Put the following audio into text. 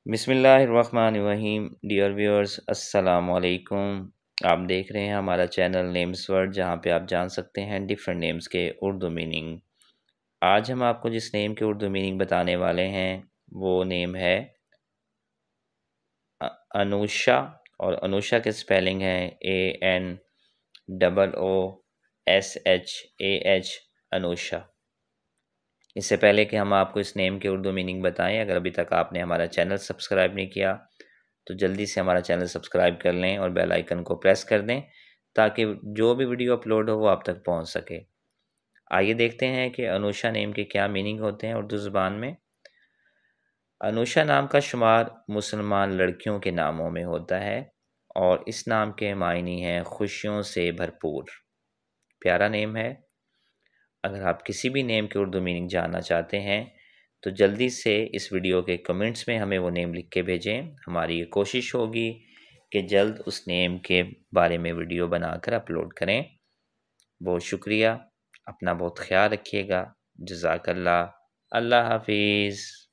بسم اللہ الرحمن الرحیم ڈیئر ویورز، السلام علیکم۔ آپ دیکھ رہے ہیں ہمارا چینل نیمز ورڈ، جہاں پہ آپ جان سکتے ہیں ڈیفرنٹ نیمز کے اردو میننگ۔ آج ہم آپ کو جس نیم کے اردو میننگ بتانے والے ہیں وہ نیم ہے انوشا، اور انوشا کے سپیلنگ ہے ANOOSHAH، انوشا۔ اس سے پہلے کہ ہم آپ کو اس نیم کے اردو میننگ بتائیں، اگر ابھی تک آپ نے ہمارا چینل سبسکرائب نہیں کیا تو جلدی سے ہمارا چینل سبسکرائب کر لیں اور بیل آئیکن کو پریس کر دیں تاکہ جو بھی ویڈیو اپلوڈ ہو وہ آپ تک پہنچ سکے۔ آئیے دیکھتے ہیں کہ انوشا نیم کے کیا میننگ ہوتے ہیں اردو زبان میں۔ انوشا نام کا شمار مسلمان لڑکیوں کے ناموں میں ہوتا ہے اور اس نام کے معنی ہیں خوشیوں سے بھرپور۔ پیارا نیم ہے۔ اگر آپ کسی بھی نیم کے اردو میننگ جاننا چاہتے ہیں تو جلدی سے اس ویڈیو کے کمنٹس میں ہمیں وہ نیم لکھ کے بھیجیں۔ ہماری یہ کوشش ہوگی کہ جلد اس نیم کے بارے میں ویڈیو بنا کر اپلوڈ کریں۔ بہت شکریہ، اپنا بہت خیال رکھیے گا۔ جزاک اللہ، اللہ حافظ۔